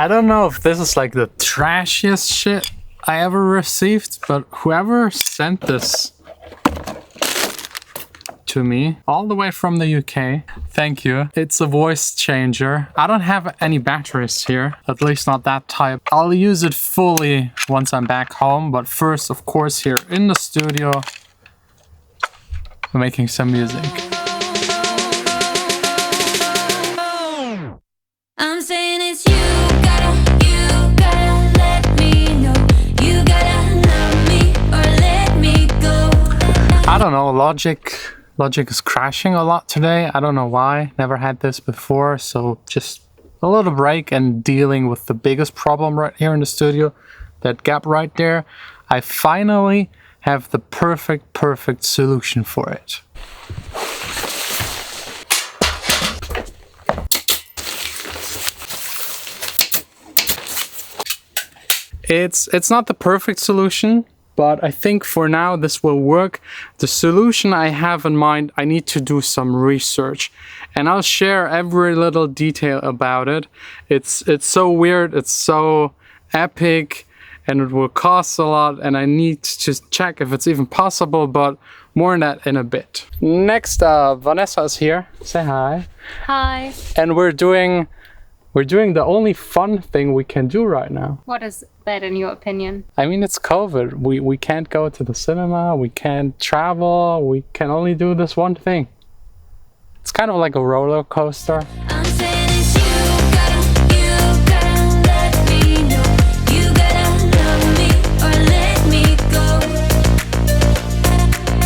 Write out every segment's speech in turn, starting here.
I don't know if this is like the trashiest shit I ever received, but whoever sent this to me all the way from the UK, thank you. It's a voice changer. I don't have any batteries here, at least not that type. I'll use it fully once I'm back home, but first, of course, here in the studio, I'm making some music. I'm saying it's you gotta let me know. You gotta love me or let me go. I don't know, Logic is crashing a lot today. I don't know why. Never had this before, so just a little break and dealing with the biggest problem right here in the studio, that gap right there. I finally have the perfect solution for it. It's not the perfect solution, but I think for now this will work. The solution I have in mind, I need to do some research, and I'll share every little detail about it. It's so weird, it's so epic, and it will cost a lot, and I need to check if it's even possible, but more on that in a bit. Next up, Vanessa is here. Say hi. Hi. And we're doing the only fun thing we can do right now. What is that in your opinion? I mean, it's COVID. We can't go to the cinema, we can't travel, we can only do this one thing. It's kind of like a roller coaster. I'm saying it's you gotta let me know. You gotta love me or let me go.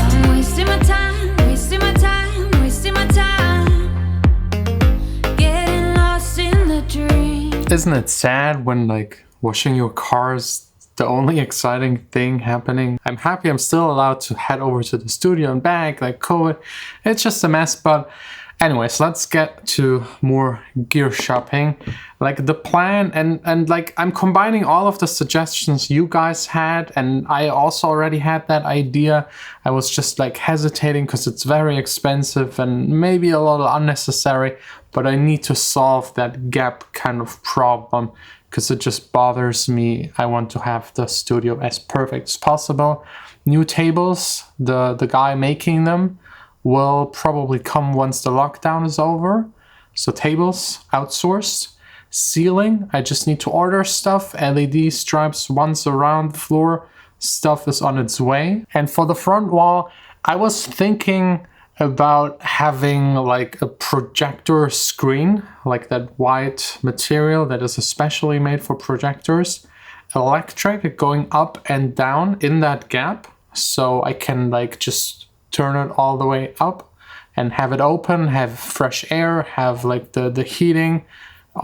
I'm wasting my time, wasting my time, wasting my time. Getting lost in the dream. Isn't it sad when like washing your car is the only exciting thing happening? I'm happy I'm still allowed to head over to the studio and back, like COVID. It's just a mess, but anyways, let's get to more gear shopping. Like the plan and like I'm combining all of the suggestions you guys had, and I also already had that idea. I was just like hesitating because it's very expensive and maybe a little unnecessary, but I need to solve that gap kind of problem because it just bothers me. I want to have the studio as perfect as possible. New tables, the guy making them will probably come once the lockdown is over. So tables outsourced. Ceiling, I just need to order stuff. LED stripes once around the floor. Stuff is on its way. And for the front wall, I was thinking about having like a projector screen, like that white material that is especially made for projectors. Electric going up and down in that gap. So I can like just turn it all the way up and have it open, have fresh air, have like the heating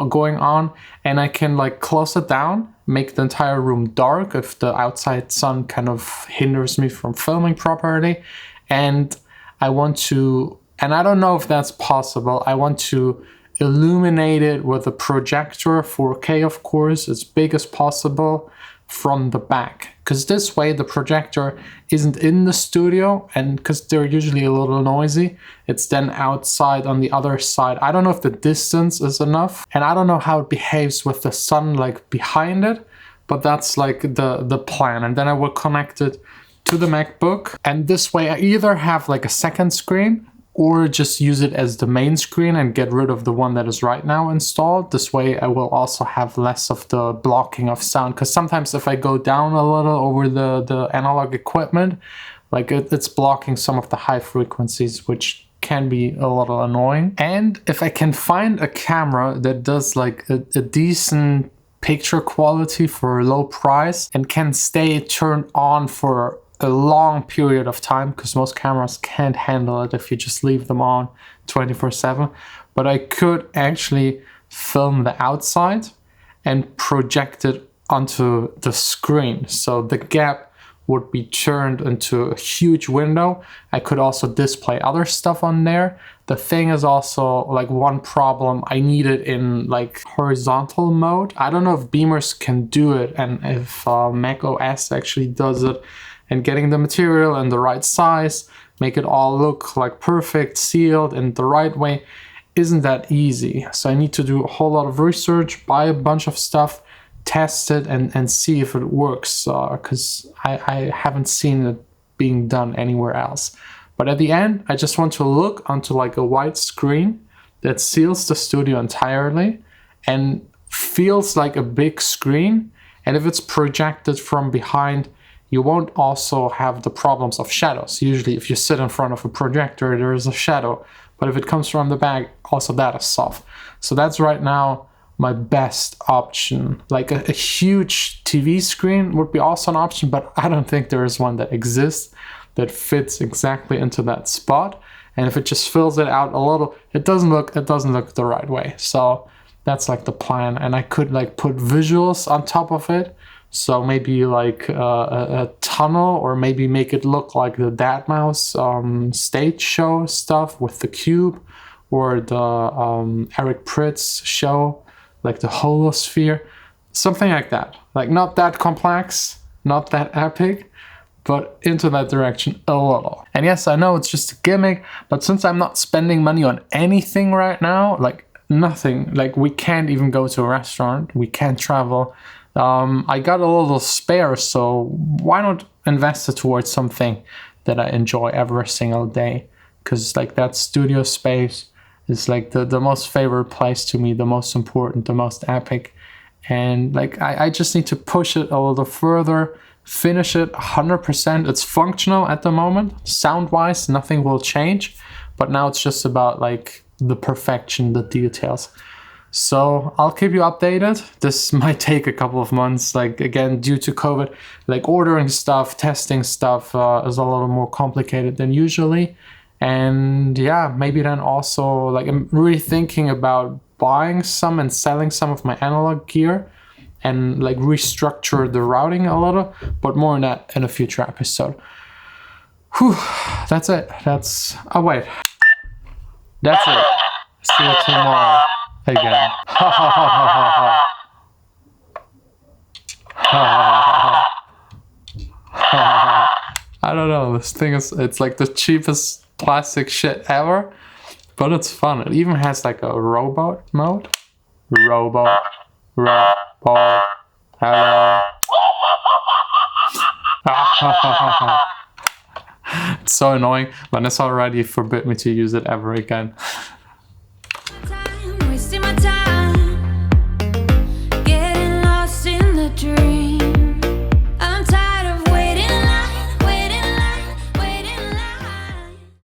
going on, and I can like close it down, make the entire room dark if the outside sun kind of hinders me from filming properly. And I want to, and I don't know if that's possible, I want to illuminate it with a projector, 4K of course, as big as possible from the back, because this way the projector isn't in the studio, and because they're usually a little noisy, it's then outside on the other side. I don't know if the distance is enough, and I don't know how it behaves with the sun like behind it, but that's like the plan. And then I will connect it to the MacBook, and this way I either have like a second screen or just use it as the main screen and get rid of the one that is right now installed. This way I will also have less of the blocking of sound, because sometimes if I go down a little over the analog equipment, like it's blocking some of the high frequencies, which can be a little annoying. And if I can find a camera that does like a decent picture quality for a low price and can stay turned on for a long period of time, because most cameras can't handle it if you just leave them on 24/7, but I could actually film the outside and project it onto the screen, so the gap would be turned into a huge window. I could also display other stuff on there. The thing is also like one problem, I need it in like horizontal mode. I don't know if Beamers can do it and if Mac OS actually does it, and getting the material in the right size, make it all look like perfect, sealed in the right way. isn't that easy. So I need to do a whole lot of research, buy a bunch of stuff, test it, and see if it works, because I haven't seen it being done anywhere else. But at the end, I just want to look onto like a white screen that seals the studio entirely and feels like a big screen. And if it's projected from behind, you won't also have the problems of shadows. Usually if you sit in front of a projector, there is a shadow. But if it comes from the back, also that is soft. So that's right now my best option. Like a huge TV screen would be also an option, but I don't think there is one that exists that fits exactly into that spot. And if it just fills it out a little, it doesn't look the right way. So that's like the plan. And I could like put visuals on top of it. So maybe like a tunnel, or maybe make it look like the Dead Mouse stage show stuff with the cube, or the Eric Pritz show, like the holosphere, something like that. Like not that complex, not that epic, but into that direction a little. And yes, I know it's just a gimmick, but since I'm not spending money on anything right now, like nothing, like we can't even go to a restaurant, we can't travel. I got a little spare, so why not invest it towards something that I enjoy every single day? Because like that studio space is like the most favorite place to me, the most important, the most epic. And like I just need to push it a little further, finish it 100%. It's functional at the moment. Sound-wise, nothing will change. But now it's just about like the perfection, the details. So I'll keep you updated. This might take a couple of months, like again, due to COVID, like ordering stuff, testing stuff is a little more complicated than usually. And yeah, maybe then also like I'm really thinking about buying some and selling some of my analog gear and like restructure the routing a little, but more on that in a future episode. Whew, that's it. Oh wait. That's it. See you tomorrow. Again. I don't know, this thing it's like the cheapest plastic shit ever, but it's fun. It even has like a robot mode. Robot. Hello. It's so annoying. Vanessa already forbid me to use it ever again. Wasting my time, getting lost in the dream.